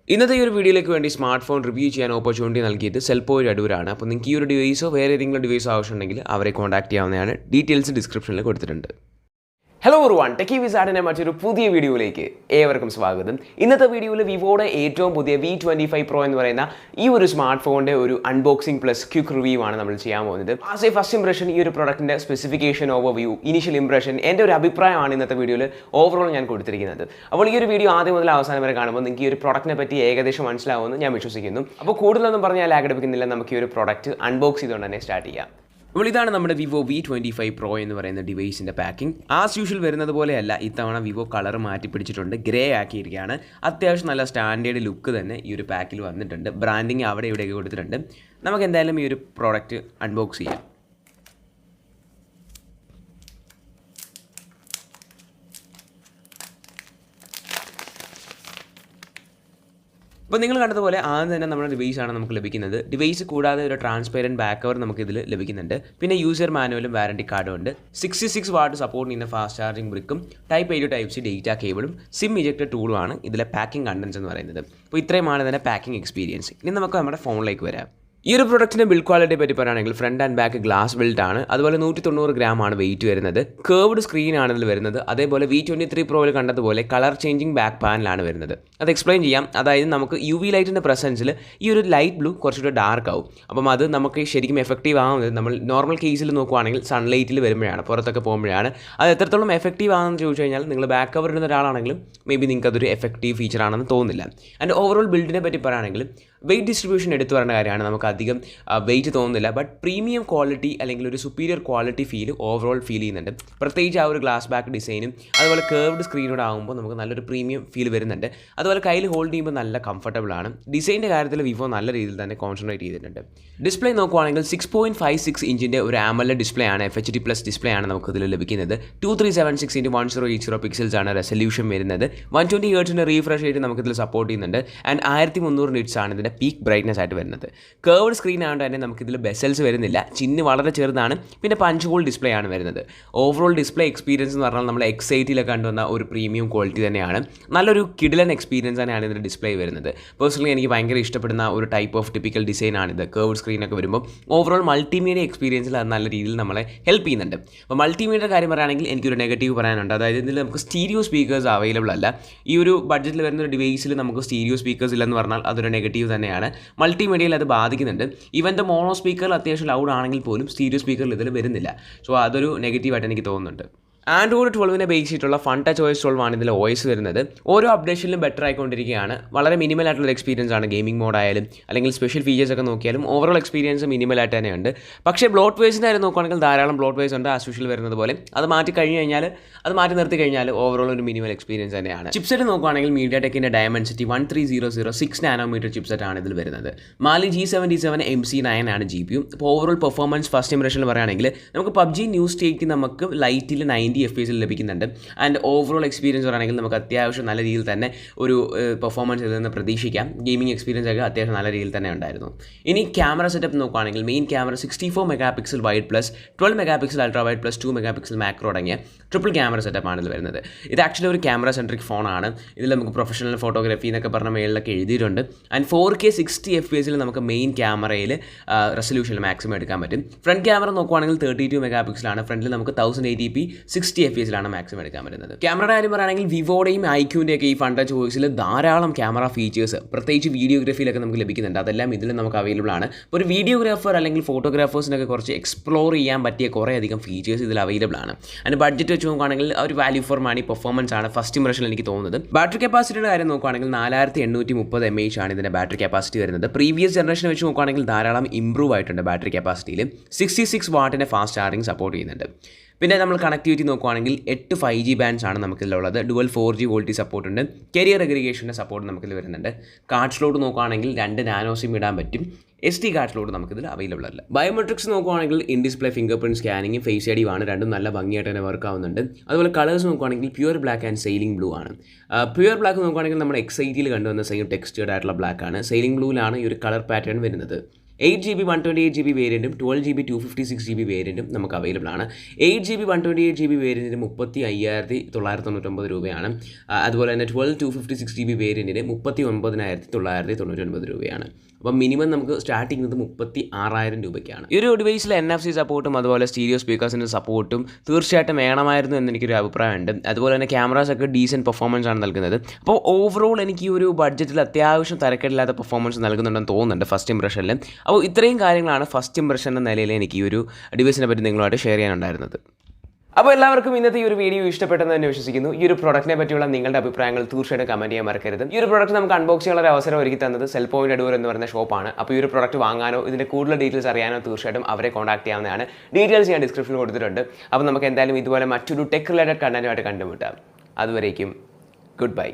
ഇന്നത്തെ ഈ ഒരു വീഡിയോയിലേക്ക് വേണ്ടി സ്മാർട്ട് ഫോൺ റിവ്യൂ ചെയ്യാൻ ഓപ്പർച്യൂണിറ്റി നൽകിയത് സെൽപോയുടെ അടൂരാണ്. അപ്പോൾ നിങ്ങൾക്ക് ഈ ഒരു ഡിവൈസോ വേറെ ഏതെങ്കിലും ഡിവൈസോ ആവശ്യമുണ്ടെങ്കിൽ അവരെ കോൺടാക്ട് ചെയ്യാവുന്നതാണ്. ഡീറ്റെയിൽസ് ഡിസ്ക്രിപ്ഷനിൽ കൊടുത്തിട്ടുണ്ട്. ഹലോ എവരിവൺ, ടെക്കി വിസാർഡിൻ്റെ മറ്റൊരു പുതിയ വീഡിയോയിലേക്ക് ഏവർക്കും സ്വാഗതം. ഇന്നത്തെ വീഡിയോയിൽ വിവോയുടെ ഏറ്റവും പുതിയ V25 Pro എന്ന് പറയുന്ന ഈ ഒരു സ്മാർട്ട് ഫോണിൻ്റെ ഒരു അൺബോക്സിംഗ് പ്ലസ് ക്വിക്ക് റിവ്യൂ ആണ് നമ്മൾ ചെയ്യാൻ പോകുന്നത്. ആസ് എ ഫസ്റ്റ് ഇംപ്രഷൻ ഈ ഒരു പ്രൊഡക്റ്റിൻ്റെ സ്പെസിഫിക്കേഷൻ ഓവർവ്യൂ, ഇനീഷ്യൽ ഇംപ്രഷൻ, എൻ്റെ ഒരു അഭിപ്രായമാണ് ഇന്നത്തെ വീഡിയോയിൽ ഓവറോൾ ഞാൻ കൊടുത്തിരിക്കുന്നത്. അപ്പോൾ ഈ ഒരു വീഡിയോ ആദ്യം മുതൽ അവസാനം വരെ കാണുമ്പോൾ നിങ്ങൾക്ക് ഈ ഒരു പ്രൊഡക്റ്റിനെ പറ്റി ഏകദേശം മനസ്സിലാവുമെന്ന് ഞാൻ വിശ്വസിക്കുന്നു. അപ്പോൾ കൂടുതലൊന്നും പറഞ്ഞാൽ ലാഗടിപ്പിക്കുന്നില്ല, നമുക്ക് ഈ ഒരു പ്രൊഡക്റ്റ് അൺബോക്സ് ചെയ്തുകൊണ്ട് തന്നെ സ്റ്റാർട്ട് ചെയ്യാം. അപ്പോൾ ഇതാണ് നമ്മുടെ വിവോ V25 Pro എന്ന് പറയുന്ന ഡിവൈസിൻ്റെ പാക്കിംഗ്. ആസ് യൂഷ്വൽ വരുന്നത് പോലെയല്ല, ഇത്തവണ വിവോ കളർ മാറ്റി പിടിച്ചിട്ടുണ്ട്, ഗ്രേ ആക്കിയിരിക്കുകയാണ്. അത്യാവശ്യം നല്ല സ്റ്റാൻഡേർഡ് ലുക്ക് തന്നെ ഈ ഒരു പാക്കിൽ വന്നിട്ടുണ്ട്. ബ്രാൻഡിങ് അവിടെ ഇവിടെയൊക്കെ കൊടുത്തിട്ടുണ്ട്. നമുക്ക് എന്തായാലും ഈ ഒരു പ്രോഡക്റ്റ് അൺബോക്സ് ചെയ്യാം. അപ്പോൾ നിങ്ങൾ കണ്ടതുപോലെ ആദ്യം തന്നെ നമ്മുടെ ഡിവൈസാണ് നമുക്ക് ലഭിക്കുന്നത്. ഡിവൈസ് കൂടാതെ ഒരു ട്രാൻസ്പെറൻറ്റ് ബാക്ക് കവർ നമുക്ക് ഇതിൽ ലഭിക്കുന്നുണ്ട്. പിന്നെ യൂസർ മാനുവലും വാറണ്ടി കാർഡും ഉണ്ട്. 66 വാട്ട് സപ്പോർട്ട് ചെയ്യുന്ന ഫാസ്റ്റ് ചാർജിംഗ് ബ്രിക്കും type A to type C data കേബിളും സിം ഇജക്ടർ ടൂളുമാണ് ഇതിലെ പാക്കിംഗ് കണ്ടൻസ് എന്ന് പറയുന്നത്. അപ്പോൾ ഇത്രയുമാണ് ഇതിൻ്റെ പാക്കിംഗ് എക്സ്പീരിയൻസ്. ഇനി നമുക്ക് നമ്മുടെ ഫോണിലേക്ക് വരാം. ഈ ഒരു പ്രൊഡക്റ്റിൻ്റെ ബിൽഡ് ക്വാളിറ്റിയെ പറ്റി പറയുകയാണെങ്കിൽ front and back glass build ആണ്. അതുപോലെ 190 ഗ്രാമാണ് വെയിറ്റ് വരുന്നത്. കേർവ്ഡ് സ്ക്രീനാണ് ഇതിൽ വരുന്നത്. അതേപോലെ V23 Proയിൽ കണ്ടതുപോലെ കളർ ചേഞ്ചിങ് ബാക്ക് പാനലാണ് വരുന്നത്. അത് എക്സ്പ്ലെയിൻ ചെയ്യാം. അതായത് നമുക്ക് UV ലൈറ്റിൻ്റെ പ്രസൻസിൽ ഈ ഒരു ലൈറ്റ് ബ്ലൂ കുറച്ചുകൂടെ ഡാർക്ക് ആവും. അപ്പം അത് നമുക്ക് ശരിക്കും എഫക്റ്റീവ് ആവുന്നത് നമ്മൾ നോർമൽ കേസിൽ നോക്കുവാണെങ്കിൽ സൺലൈറ്റിൽ വരുമ്പോഴാണ്, പുറത്തൊക്കെ പോകുമ്പോഴാണ്. അത് എത്രത്തോളം എഫക്റ്റീവ് ആണെന്ന് ചോദിച്ചു കഴിഞ്ഞാൽ നിങ്ങൾ ബാക്ക് കവർ ഇടുന്ന ഒരാളാണെങ്കിലും മേ ബി നിങ്ങൾക്ക് അതൊരു എഫക്റ്റീവ് ഫീച്ചർ ആണെന്ന് തോന്നുന്നില്ല. ആൻഡ് ഓവറോൾ ബിൽഡിനെ പറ്റി പറയുകയാണെങ്കിൽ വെയിറ്റ് ഡിസ്ട്രിബ്യൂഷൻ എടുത്തു പറയുന്ന കാര്യമാണ്. നമുക്ക് അധികം വെയിറ്റ് തോന്നുന്നില്ല, ബട്ട് പ്രീമിയം ക്വാളിറ്റി അല്ലെങ്കിൽ ഒരു superior quality feel overall feel ചെയ്യുന്നുണ്ട്. പ്രത്യേകിച്ച് ആ ഒരു ഗ്ലാസ് ബാക്ക് ഡിസൈനും അതുപോലെ കേർവ്ഡ് സ്ക്രീനോട് ആകുമ്പോൾ നമുക്ക് നല്ലൊരു പ്രീമിയം ഫീൽ വരുന്നുണ്ട്. അതുപോലെ കയ്യിൽ ഹോൾഡ് ചെയ്യുമ്പോൾ നല്ല കംഫർട്ടബിൾ ആണ്. ഡിസൈൻ്റെ കാര്യത്തിൽ വിവോ നല്ല രീതിയിൽ തന്നെ കോൺസെൻട്രേറ്റ് ചെയ്തിട്ടുണ്ട്. ഡിസ്പ്ലേ നോക്കുവാണെങ്കിൽ 6.56 ഇഞ്ചിൻ്റെ ഒരു AMOLED ഡിസ്പ്ലേ ആണ്, FHD+ ഡിസ്പ്ലേ ആണ് നമുക്ക് ഇതിൽ ലഭിക്കുന്നത്. 2376x1080 പിക്സൽസ് ആണ് റെസൊല്യൂഷൻ വരുന്നത്. 120 Hz റീഫ്രഷ് റേറ്റ് നമുക്കിതിൽ സപ്പോർട്ട് ചെയ്യുന്നുണ്ട്. ആൻഡ് 1300 nits ആണ് ഇതിൻ്റെ പീക്ക് ബ്രൈറ്റ്നസ് ആയിട്ട് വരുന്നത്. കേർവ്ഡ് സ്ക്രീൻ ആയതുകൊണ്ട് തന്നെ നമുക്കിതിൽ ബെസൽസ് വരുന്നില്ല, ചിഹ്ന് വളരെ ചെറുതാണ്. പിന്നെ പഞ്ച് ഹോൾ ഡിസ്പ്ലേ ആണ് വരുന്നത്. ഓവറോൾ ഡിസ്പ്ലേ എക്സ്പീരിയൻസ് എന്ന് പറഞ്ഞാൽ നമ്മൾ X80 കണ്ടുവന്ന ഒരു പ്രീമിയം ക്വാളിറ്റി തന്നെയാണ്. നല്ലൊരു കിഡിലൻ എക്സ്പീരിയൻസ് തന്നെയാണ് ഇതിൻ്റെ ഡിസ്പ്ലേ വരുന്നത്. പേഴ്സണലി എനിക്ക് ഭയങ്കര ഇഷ്ടപ്പെടുന്ന ഒരു ടൈപ്പ് ഓഫ് ടിപ്പിക്കൽ ഡിസൈനാണിത്. കേർവ്ഡ് സ്ക്രീനൊക്കെ വരുമ്പോൾ ഓവറോൾ മൾട്ടിമീഡിയ എക്സ്പീരിയൻസിൽ അത് നല്ല രീതിയിൽ നമ്മളെ ഹെൽപ്പ് ചെയ്യുന്നുണ്ട്. അപ്പോൾ മൾട്ടിമീഡിയ കാര്യം പറയുകയാണെങ്കിൽ എനിക്കൊരു നെഗറ്റീവ് പറയാനുണ്ട്. അതായത് ഇതിൽ നമുക്ക് സ്റ്റീരിയോ സ്പീക്കേഴ്സ് അവൈലബിൾ അല്ല. ഈ ഒരു ബഡ്ജറ്റിൽ വരുന്ന ഒരു ഡിവൈസിൽ നമുക്ക് സ്റ്റീരിയോ സ്പീക്കേഴ്സ് ഇല്ലെന്ന് പറഞ്ഞാൽ അതൊരു നെഗറ്റീവ് തന്നെയാണ്. മൾട്ടിമീഡിയയിൽ അത് ബാധിക്കുന്നുണ്ട്. ഈവൻ ദ മോണോ സ്പീക്കറിൽ അത്യാവശ്യം ലൗഡ് ആണെങ്കിൽ പോലും സ്റ്റീരിയോ സ്പീക്കറിൽ ഇതിൽ വരുന്നില്ല. സോ അതൊരു നെഗറ്റീവായിട്ട് എനിക്ക് തോന്നുന്നുണ്ട്. ആൻഡ്രോയിഡ് 12 ബേസ് ചെയ്തിട്ടുള്ള ഫൺ ടച്ച് OS 12 ആണ് ഇതിൽ OS വരുന്നത്. ഓരോ അപ്ഡേഷനിലും ബെറ്റർ ആയിക്കൊണ്ടിരിക്കുകയാണ്. വളരെ മിനിമൽ ആയിട്ടുള്ള എക്സ്പീരിയൻസ് ആണ്. ഗെയിമിംഗ് മോഡായാലും അല്ലെങ്കിൽ സ്പെഷ്യൽ ഫീച്ചേഴ്സ് ഒക്കെ നോക്കിയാലും ഓവറോൾ എക്സ്പീരിയൻസ് മിനിമലായിട്ട് തന്നെയുണ്ട്. പക്ഷേ ബ്ലോട്ട് വേസിൻ്റെ കാര്യം നോക്കുകയാണെങ്കിൽ ധാരാളം ബ്ലോട്ട് വേസ് ഉണ്ട് ആസ് യൂഷ്വൽ വരുന്നത് പോലെ. അത് മാറ്റി നിർത്തി കഴിഞ്ഞാൽ ഓവറോൾ ഒരു മിനിമൽ എക്സ്പീരിയൻസ് തന്നെയാണ്. ചിപ്സെറ്റ് നോക്കുകയാണെങ്കിൽ MediaTekൻ്റെ Dimensity 13000 6 നാനോമീറ്റർ ചിപ്സെറ്റ് ആണ് ഇതിൽ വരുന്നത്. Mali G77 MC9 ആണ് GPU. അപ്പോൾ ഓവറോൾ പെർഫോമൻസ് ഫസ്റ്റ് ഇംപ്രഷനിൽ പറയുകയാണെങ്കിൽ നമുക്ക് PUBG ന്യൂ സ്റ്റേറ്റ് നമുക്ക് ലൈറ്റിൽ 90 FPS ലഭിക്കുന്നുണ്ട്. ആൻഡ് ഓവറോൾ എക്സ്പീരിയൻസ് പറയുകയാണെങ്കിൽ നമുക്ക് അത്യാവശ്യം നല്ല രീതിയിൽ തന്നെ ഒരു പെർഫോമൻസ് ഇതിൽ നിന്ന് പ്രതീക്ഷിക്കാം. ഗെയിമിംഗ് എക്സ്പീരിയൻസ് ഒക്കെ അത്യാവശ്യം നല്ല രീതിയിൽ തന്നെ ഉണ്ടായിരുന്നു. ഇനി ക്യാമറ സെറ്റപ്പ് നോക്കുകയാണെങ്കിൽ main camera 64 MP wide plus 12 MP ultra wide plus 2 MP macro അടങ്ങിയ ട്രിപ്പിൾ ക്യാമറ സെറ്റപ്പാണ് ഇതിൽ വരുന്നത്. ഇത് ആക്ച്വലി ഒരു ക്യാമറ സെൻട്രിക് ഫോണാണ്. ഇതിൽ നമുക്ക് പ്രൊഫഷണൽ ഫോട്ടോഗ്രാഫി എന്നൊക്കെ പറഞ്ഞ മേളിലൊക്കെ എഴുതിയിട്ടുണ്ട്. ആൻഡ് 4K 60 FPS നമുക്ക് മെയിൻ ക്യാമറയിൽ റെസൊല്യൂഷനിൽ മാക്സിമം എടുക്കാൻ പറ്റും. ഫ്രണ്ട് ക്യാമറ നോക്കുകയാണെങ്കിൽ 32 MP ആണ്. ഫ്രണ്ടിൽ നമുക്ക് 1080p 60 FPS മാക്സിമം എടുക്കാൻ പറ്റുന്നത്. ക്യാമറയുടെ കാര്യം പറയുകയാണെങ്കിൽ വിവോയുടെയും ഐക്യൂൻ്റെ ഒക്കെ ഈ ഫൺ ടച്ച് OSൽ ധാരാളം ക്യാമറ ഫീച്ചേഴ്സ് പ്രത്യേകിച്ച് വീഡിയോഗ്രാഫിയിലൊക്കെ നമുക്ക് ലഭിക്കുന്നുണ്ട്. അതെല്ലാം ഇതിൽ നമുക്ക് അവൈലബിൾ ആണ്. അപ്പോൾ ഒരു വീഡിയോഗ്രാഫർ അല്ലെങ്കിൽ ഫോട്ടോഗ്രാഫേഴ്സിനൊക്കെ കുറച്ച് എക്സ്പ്ലോർ ചെയ്യാൻ പറ്റിയ കുറേ അധികം ഫീച്ചേഴ്സ് ഇതിൽ അവൈലബിൾ ആണ്. അതിന് ബഡ്ജറ്റ് വെച്ച് നോക്കുകയാണെങ്കിൽ ഒരു വാല്യൂ ഫോർ മണി പെർഫോമൻസ് ആണ് ഫസ്റ്റ് ഇംപ്രഷനിൽ എനിക്ക് തോന്നുന്നത്. ബാറ്ററി കപ്പാസിറ്റിയുടെ കാര്യം നോക്കുകയാണെങ്കിൽ 4830 mAh ആണ് ഇതിൻ്റെ ബാറ്ററി കപ്പാസിറ്റി വരുന്നത്. പ്രീവിയസ് ജനറേഷൻ വെച്ച് നോക്കുകയാണെങ്കിൽ ധാരാളം ഇംപ്രൂവ് ആയിട്ടുണ്ട് ബാറ്ററി കപ്പാസിറ്റിയിൽ. 66 വാട്ടിൻ്റെ ഫാസ്റ്റ് ചാർജിങ് സപ്പോർട്ട് ചെയ്യുന്നുണ്ട്. പിന്നെ നമ്മൾ കണക്ടിവിറ്റി നോക്കുകയാണെങ്കിൽ 8 5G ബാൻഡ്സ് ആണ് നമുക്കിതിലുള്ളത്. ഡുവൽ 4G വോൾട്ടേജ് സപ്പോർട്ട് ഉണ്ട്. കരിയർ അഗ്രിഗേഷൻ്റെ സപ്പോർട്ട് നമുക്കിത് വരുന്നുണ്ട്. കാർഡ് സ്ലോട്ട് നോക്കുകയാണെങ്കിൽ 2 നാനോ സിം ഇടാൻ പറ്റും. SD കാർഡ് സ്ലോട്ട് നമുക്കിതിൽ അവൈലബിൾ അല്ല. ബയോമെട്രിക്സ് നോക്കുകയാണെങ്കിൽ ഇൻ ഡിസ്പ്ലേ ഫിംഗർ പ്രിൻറ്റ് സ്കാനിങ്ങും ഫേസ് ID ആണ്. രണ്ടും നല്ല ഭംഗിയായിട്ട് തന്നെ വർക്ക് ആവുന്നുണ്ട്. അതുപോലെ കളേഴ്സ് നോക്കുകയാണെങ്കിൽ pure black and sailing blue ആണ്. പ്യുവർ ബ്ലാക്ക് നോക്കുകയാണെങ്കിൽ നമ്മൾ X80 കണ്ടുവന്ന സെയിം ടെക്സ്റ്റേർഡ് ആയിട്ടുള്ള ബ്ലാക്ക് ആണ്. സെയിലിംഗ് ബ്ലൂവിലാണ് ഈ ഒരു കളർ പാറ്റേൺ വരുന്നത്. 8GB 128GB വേരിയൻറ്റും 12GB 256GB വേരിയൻറ്റും നമുക്ക് അവൈലബിൾ ആണ്. 8GB 128GB വേരിയൻറ്റിന് 35,999 രൂപയാണ്. അതുപോലെ തന്നെ 256GB വേരിയൻറ്റിന് 39,999 രൂപയാണ്. അപ്പം മിനിമം നമുക്ക് സ്റ്റാർട്ട് ചെയ്യുന്നത് 36,000 രൂപയ്ക്കാണ്. ഈ ഒരു ഡിവൈസിൽ NFC സപ്പോർട്ടും അതുപോലെ സ്റ്റീരിയോ സ്പീക്കേഴ്സിൻ്റെ സപ്പോർട്ടും തീർച്ചയായിട്ടും വേണമായിരുന്നു എന്ന് എനിക്കൊരു അഭിപ്രായമുണ്ട്. അതുപോലെ തന്നെ ക്യാമറാസൊക്കെ ഡീസൻറ്റ് പെർഫോമൻസ് ആണ് നൽകുന്നത്. അപ്പോൾ ഓവറോൾ എനിക്ക് ഈ ഒരു ബഡ്ജറ്റിൽ അത്യാവശ്യം തരക്കേടില്ലാത്ത പെർഫോമൻസ് നൽകുന്നുണ്ടെന്ന് തോന്നുന്നുണ്ട് ഫസ്റ്റ് ഇംപ്രഷനിൽ. അപ്പോൾ ഇത്രയും കാര്യങ്ങളാണ് ഫസ്റ്റ് ഇംപ്രഷൻ എന്ന നിലയിൽ എനിക്ക് ഈ ഒരു ഡിവൈസിനെ പറ്റി നിങ്ങളുമായിട്ട് ഷെയർ ചെയ്യാനുണ്ടായിരുന്നത്. അപ്പോൾ എല്ലാവർക്കും ഇന്നത്തെ ഈ ഒരു വീഡിയോ ഇഷ്ടപ്പെട്ടെന്ന് തന്നെ വിശ്വസിക്കുന്നു. ഈ ഒരു പ്രൊഡക്റ്റിനെ പറ്റിയുള്ള നിങ്ങളുടെ അഭിപ്രായങ്ങൾ തീർച്ചയായിട്ടും കമൻറ്റ് ചെയ്യാൻ മറക്കരുത്. ഈ ഒരു പ്രൊഡക്റ്റ് നമുക്ക് അൺബോക്സ് ചെയ്യാനുള്ള ഒരു അവസരം ഒരുക്കി തന്നത് സെൽ പോയിന്റ് അടൂർ എന്ന് പറയുന്ന ഷോപ്പാണ്. അപ്പോൾ ഈ ഒരു പ്രൊഡക്റ്റ് വാങ്ങാനോ ഇതിൻ്റെ കൂടുതൽ ഡീറ്റെയിൽസ് അറിയാനോ തീർച്ചയായിട്ടും അവരെ കോൺടാക്ട് ചെയ്യാവുന്നതാണ്. ഡീറ്റെയിൽസ് ഞാൻ ഡിസ്ക്രിപ്ഷനിൽ കൊടുത്തിട്ടുണ്ട്. അപ്പോൾ നമുക്ക് എന്തായാലും ഇതുപോലെ മറ്റൊരു ടെക് റിലേറ്റഡ് കണ്ടന്റുമായിട്ട് കണ്ടുമുട്ടാം. അതുവരേക്കും ഗുഡ് ബൈ.